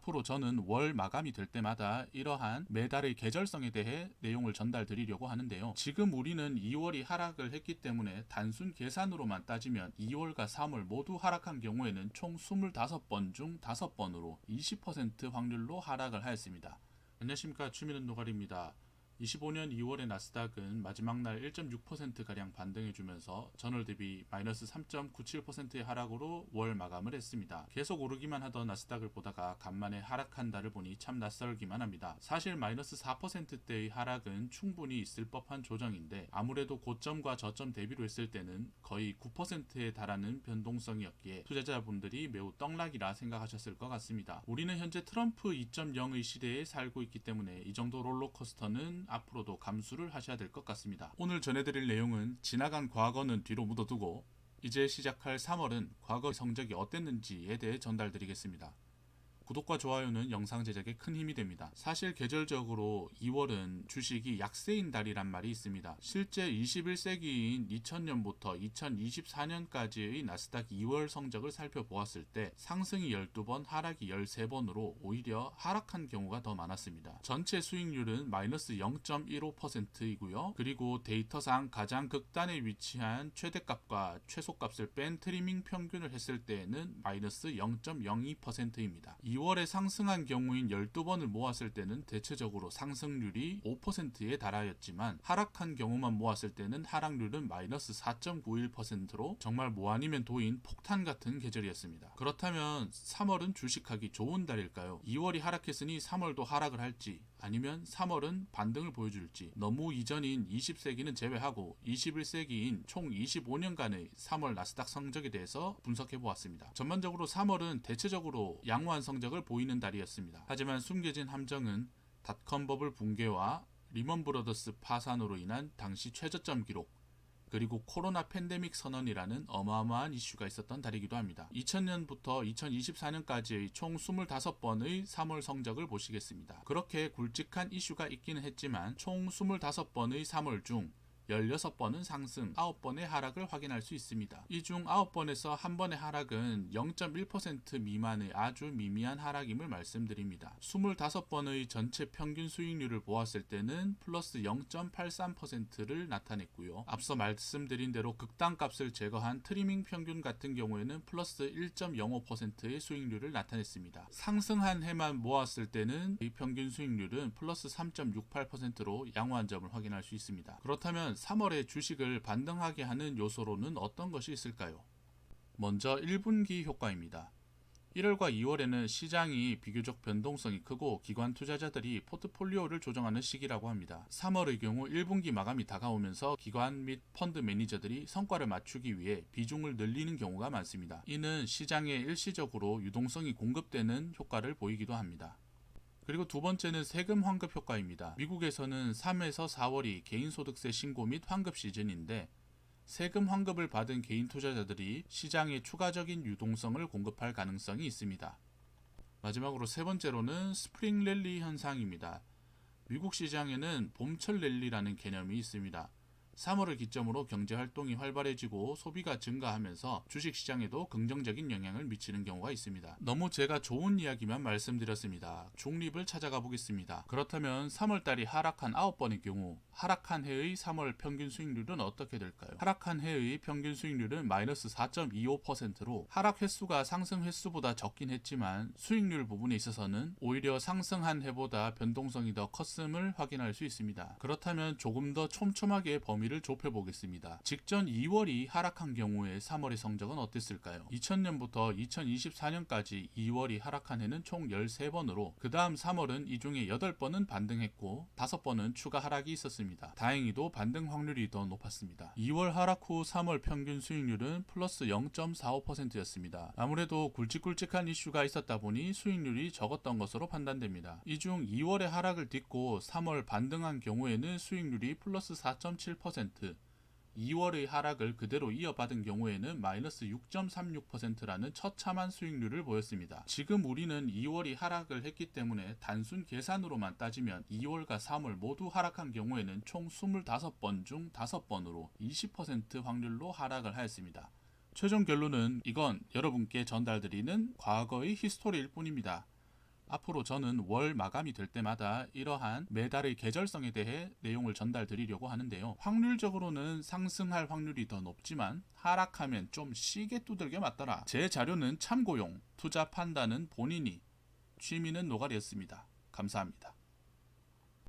앞으로 저는 월 마감이 될 때마다 이러한 매달의 계절성에 대해 내용을 전달드리려고 하는데요. 지금 우리는 2월이 하락을 했기 때문에 단순 계산으로만 따지면 2월과 3월 모두 하락한 경우에는 총 25번 중 5번으로 20% 확률로 하락을 하였습니다. 안녕하십니까, 취미는 노가리입니다. 25년 2월의 나스닥은 마지막 날 1.6%가량 반등해주면서 전월 대비 마이너스 3.97%의 하락으로 월 마감을 했습니다. 계속 오르기만 하던 나스닥을 보다가 간만에 하락한다를 보니 참 낯설기만 합니다. 사실 마이너스 4%대의 하락은 충분히 있을 법한 조정인데 아무래도 고점과 저점 대비로 했을 때는 거의 9%에 달하는 변동성이었기에 투자자분들이 매우 떡락이라 생각하셨을 것 같습니다. 우리는 현재 트럼프 2.0의 시대에 살고 있기 때문에 이 정도 롤러코스터는 앞으로도 감수를 하셔야 될 것 같습니다. 오늘 전해드릴 내용은 지나간 과거는 뒤로 묻어두고 이제 시작할 3월은 과거 성적이 어땠는지에 대해 전달드리겠습니다. 구독과 좋아요는 영상 제작에 큰 힘이 됩니다. 사실 계절적으로 2월은 주식이 약세인 달이란 말이 있습니다. 실제 21세기인 2000년부터 2024년까지의 나스닥 2월 성적을 살펴보았을 때 상승이 12번, 하락이 13번으로 오히려 하락한 경우가 더 많았습니다. 전체 수익률은 마이너스 0.15%이고요. 그리고 데이터상 가장 극단에 위치한 최대값과 최소값을 뺀 트리밍 평균을 했을 때에는 마이너스 0.02%입니다. 2월에 상승한 경우인 12번을 모았을 때는 대체적으로 상승률이 5%에 달하였지만 하락한 경우만 모았을 때는 하락률은 마이너스 4.91%로 정말 뭐 아니면 도인 폭탄 같은 계절이었습니다. 그렇다면 3월은 주식하기 좋은 달일까요? 2월이 하락했으니 3월도 하락을 할지 아니면 3월은 반등을 보여줄지 너무 이전인 20세기는 제외하고 21세기인 총 25년간의 3월 나스닥 성적에 대해서 분석해 보았습니다. 전반적으로 3월은 대체적으로 양호한 성적을 보이는 달이었습니다. 하지만 숨겨진 함정은 닷컴 버블 붕괴와 리먼 브러더스 파산으로 인한 당시 최저점 기록 그리고 코로나 팬데믹 선언이라는 어마어마한 이슈가 있었던 달이기도 합니다. 2000년부터 2024년까지의 총 25번의 3월 성적을 보시겠습니다. 그렇게 굵직한 이슈가 있기는 했지만 총 25번의 3월 중 16번은 상승, 9번의 하락을 확인할 수 있습니다. 이 중 9번에서 한 번의 하락은 0.1% 미만의 아주 미미한 하락임을 말씀드립니다. 25번의 전체 평균 수익률을 보았을 때는 플러스 0.83%를 나타냈고요. 앞서 말씀드린 대로 극단값을 제거한 트리밍 평균 같은 경우에는 플러스 1.05%의 수익률을 나타냈습니다. 상승한 해만 모았을 때는 이 평균 수익률은 플러스 3.68%로 양호한 점을 확인할 수 있습니다. 그렇다면 3월에 주식을 반등하게 하는 요소로는 어떤 것이 있을까요? 먼저 1분기 효과입니다. 1월과 2월에는 시장이 비교적 변동성이 크고 기관 투자자들이 포트폴리오를 조정하는 시기라고 합니다. 3월의 경우 1분기 마감이 다가오면서 기관 및 펀드 매니저들이 성과를 맞추기 위해 비중을 늘리는 경우가 많습니다. 이는 시장에 일시적으로 유동성이 공급되는 효과를 보이기도 합니다. 그리고 두 번째는 세금 환급 효과입니다. 미국에서는 3에서 4월이 개인소득세 신고 및 환급 시즌인데 세금 환급을 받은 개인 투자자들이 시장에 추가적인 유동성을 공급할 가능성이 있습니다. 마지막으로 세 번째로는 스프링 랠리 현상입니다. 미국 시장에는 봄철 랠리라는 개념이 있습니다. 3월을 기점으로 경제활동이 활발해지고 소비가 증가하면서 주식시장에도 긍정적인 영향을 미치는 경우가 있습니다. 너무 제가 좋은 이야기만 말씀드렸습니다. 중립을 찾아가 보겠습니다. 그렇다면 3월달이 하락한 9번의 경우 하락한 해의 3월 평균 수익률은 어떻게 될까요? 하락한 해의 평균 수익률은 마이너스 4.25%로 하락 횟수가 상승 횟수보다 적긴 했지만 수익률 부분에 있어서는 오히려 상승한 해보다 변동성이 더 컸음을 확인할 수 있습니다. 그렇다면 조금 더 촘촘하게 범위를 좁혀보겠습니다. 직전 2월이 하락한 경우에 3월의 성적은 어땠을까요? 2000년부터 2024년까지 2월이 하락한 해는 총 13번으로 그 다음 3월은 이 중에 8번은 반등했고 5번은 추가 하락이 있었습니다. 다행히도 반등 확률이 더 높았습니다. 2월 하락 후 3월 평균 수익률은 플러스 0.45%였습니다. 아무래도 굵직굵직한 이슈가 있었다 보니 수익률이 적었던 것으로 판단됩니다. 이 중 2월의 하락을 딛고 3월 반등한 경우에는 수익률이 플러스 4.7%, 2월의 하락을 그대로 이어받은 경우에는 마이너스 6.36%라는 처참한 수익률을 보였습니다. 지금 우리는 2월이 하락을 했기 때문에 단순 계산으로만 따지면 2월과 3월 모두 하락한 경우에는 총 25번 중 5번으로 20% 확률로 하락을 하였습니다. 최종 결론은 이건 여러분께 전달드리는 과거의 히스토리일 뿐입니다. 앞으로 저는 월 마감이 될 때마다 이러한 매달의 계절성에 대해 내용을 전달드리려고 하는데요. 확률적으로는 상승할 확률이 더 높지만 하락하면 좀 시계 두들겨 맞더라. 제 자료는 참고용, 투자 판단은 본인이, 취미는 노가리였습니다. 감사합니다.